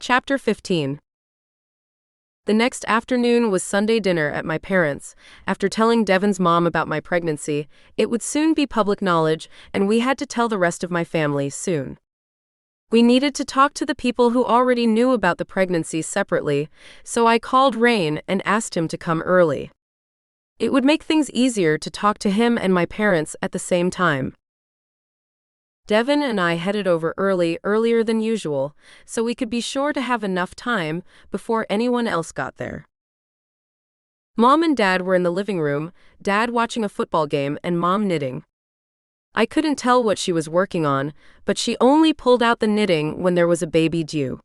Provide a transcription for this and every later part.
Chapter 15. The next afternoon was Sunday dinner at my parents'. After telling Devon's mom about my pregnancy, it would soon be public knowledge, and we had to tell the rest of my family soon. We needed to talk to the people who already knew about the pregnancy separately, so I called Rain and asked him to come early. It would make things easier to talk to him and my parents at the same time. Devon and I headed over earlier than usual, so we could be sure to have enough time before anyone else got there. Mom and Dad were in the living room, Dad watching a football game and Mom knitting. I couldn't tell what she was working on, but she only pulled out the knitting when there was a baby due.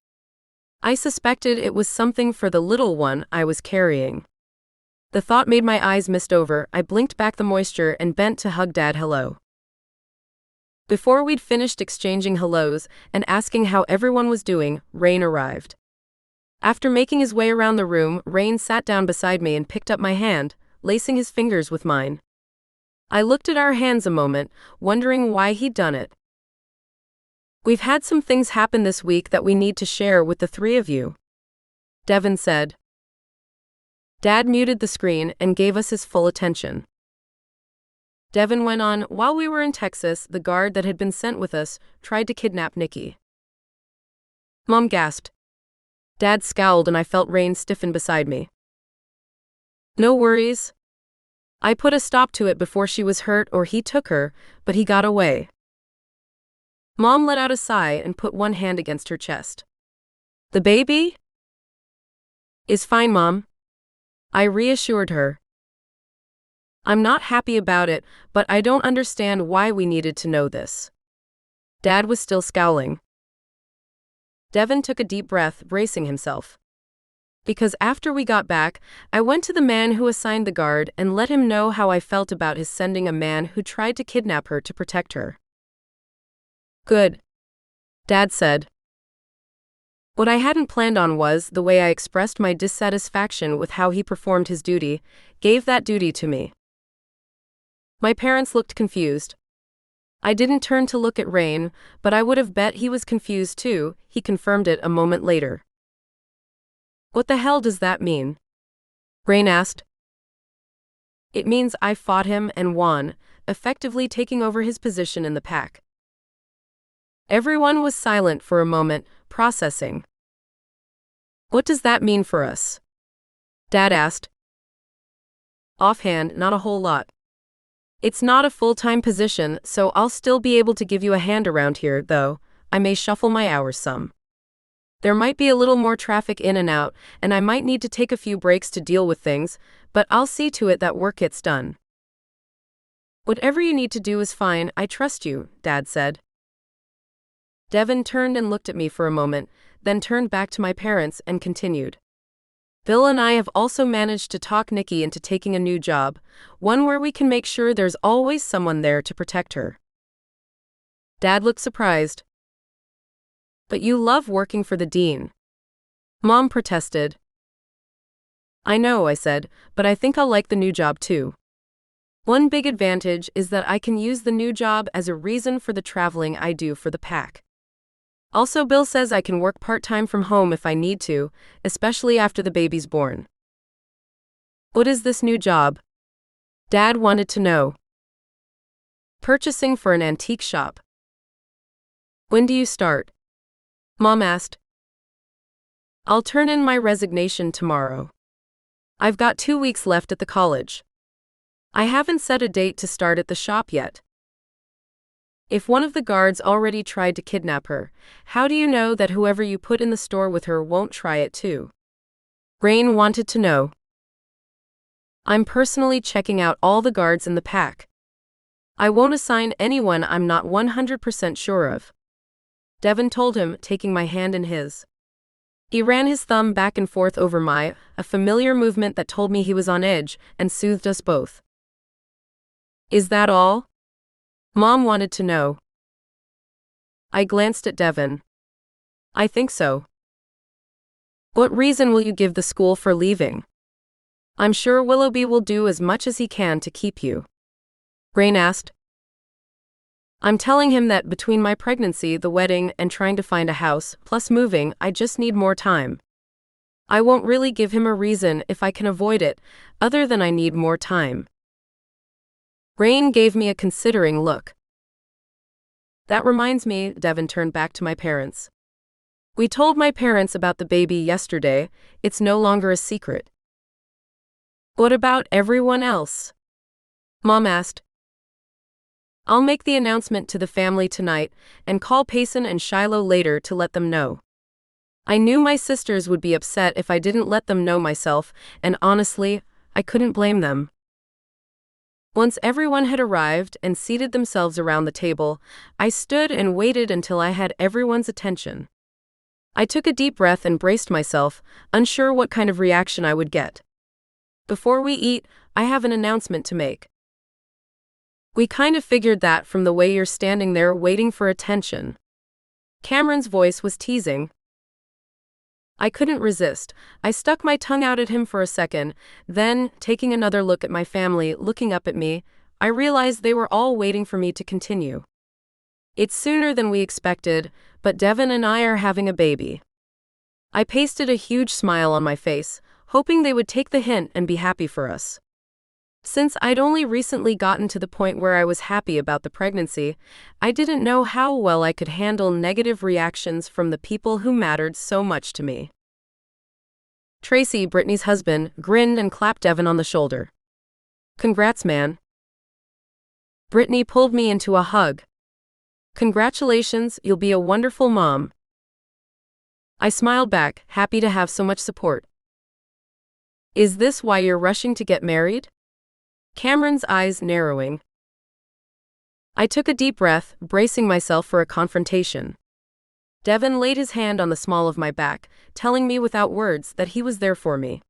I suspected it was something for the little one I was carrying. The thought made my eyes mist over. I blinked back the moisture and bent to hug Dad hello. Before we'd finished exchanging hellos and asking how everyone was doing, Rain arrived. After making his way around the room, Rain sat down beside me and picked up my hand, lacing his fingers with mine. I looked at our hands a moment, wondering why he'd done it. "We've had some things happen this week that we need to share with the three of you," Devon said. Dad muted the screen and gave us his full attention. Devon went on, "While we were in Texas, the guard that had been sent with us tried to kidnap Nicki." Mom gasped. Dad scowled and I felt Rain stiffen beside me. "No worries. I put a stop to it before she was hurt or he took her, but he got away." Mom let out a sigh and put one hand against her chest. "The baby is fine, Mom," I reassured her. "I'm not happy about it, but I don't understand why we needed to know this." Dad was still scowling. Devon took a deep breath, bracing himself. "Because after we got back, I went to the man who assigned the guard and let him know how I felt about his sending a man who tried to kidnap her to protect her." "Good," Dad said. What I hadn't planned on was the way I expressed my dissatisfaction with how he performed his duty, gave that duty to me. My parents looked confused. I didn't turn to look at Rain, but I would have bet he was confused too. He confirmed it a moment later. "What the hell does that mean?" Rain asked. "It means I fought him and won, effectively taking over his position in the pack." Everyone was silent for a moment, processing. "What does that mean for us?" Dad asked. "Offhand, not a whole lot. It's not a full-time position, so I'll still be able to give you a hand around here, though I may shuffle my hours some. There might be a little more traffic in and out, and I might need to take a few breaks to deal with things, but I'll see to it that work gets done." "Whatever you need to do is fine, I trust you," Dad said. Devon turned and looked at me for a moment, then turned back to my parents and continued. "Bill and I have also managed to talk Nicki into taking a new job, one where we can make sure there's always someone there to protect her." Dad looked surprised. "But you love working for the dean," Mom protested. "I know," I said, "but I think I'll like the new job too. One big advantage is that I can use the new job as a reason for the traveling I do for the pack. Also, Bill says I can work part-time from home if I need to, especially after the baby's born." "What is this new job?" Dad wanted to know. "Purchasing for an antique shop." "When do you start?" Mom asked. "I'll turn in my resignation tomorrow. I've got 2 weeks left at the college. I haven't set a date to start at the shop yet." "If one of the guards already tried to kidnap her, how do you know that whoever you put in the store with her won't try it too?" Rain wanted to know. "I'm personally checking out all the guards in the pack. I won't assign anyone I'm not 100% sure of," Devon told him, taking my hand in his. He ran his thumb back and forth over a familiar movement that told me he was on edge, and soothed us both. "Is that all?" Mom wanted to know. I glanced at Devon. "I think so." "What reason will you give the school for leaving?" "I'm sure Willoughby will do as much as he can to keep you," Rain asked. I'm telling him that between my pregnancy, the wedding, and trying to find a house, plus moving, I just need more time. I won't really give him a reason if I can avoid it, other than I need more time. Rain gave me a considering look. That reminds me, Devon turned back to my parents. We told my parents about the baby yesterday. It's no longer a secret. What about everyone else? Mom asked. I'll make the announcement to the family tonight and call Payson and Shiloh later to let them know. I knew my sisters would be upset if I didn't let them know myself, and honestly, I couldn't blame them. Once everyone had arrived and seated themselves around the table, I stood and waited until I had everyone's attention. I took a deep breath and braced myself, unsure what kind of reaction I would get. Before we eat, I have an announcement to make. We kind of figured that from the way you're standing there waiting for attention. Cameron's voice was teasing. I couldn't resist. I stuck my tongue out at him for a second, then, taking another look at my family looking up at me, I realized they were all waiting for me to continue. It's sooner than we expected, but Devon and I are having a baby. I pasted a huge smile on my face, hoping they would take the hint and be happy for us. Since I'd only recently gotten to the point where I was happy about the pregnancy, I didn't know how well I could handle negative reactions from the people who mattered so much to me. Tracy, Brittany's husband, grinned and clapped Devon on the shoulder. Congrats, man. Brittany pulled me into a hug. Congratulations, you'll be a wonderful mom. I smiled back, happy to have so much support. Is this why you're rushing to get married? Cameron's eyes narrowing. I took a deep breath, bracing myself for a confrontation. Devon laid his hand on the small of my back, telling me without words that he was there for me.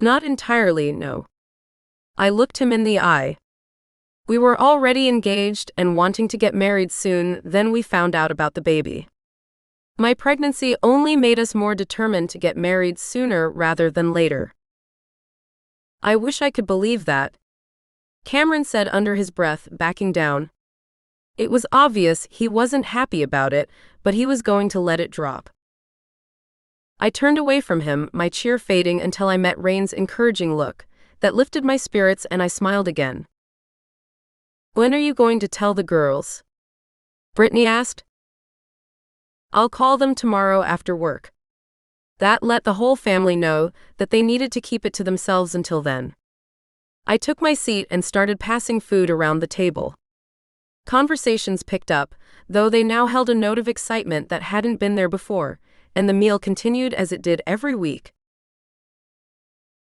Not entirely, no. I looked him in the eye. We were already engaged and wanting to get married soon, then we found out about the baby. My pregnancy only made us more determined to get married sooner rather than later. I wish I could believe that. Cameron said under his breath, backing down. It was obvious he wasn't happy about it, but he was going to let it drop. I turned away from him, my cheer fading until I met Rain's encouraging look. That lifted my spirits and I smiled again. When are you going to tell the girls? Brittany asked. I'll call them tomorrow after work. That let the whole family know that they needed to keep it to themselves until then. I took my seat and started passing food around the table. Conversations picked up, though they now held a note of excitement that hadn't been there before, and the meal continued as it did every week.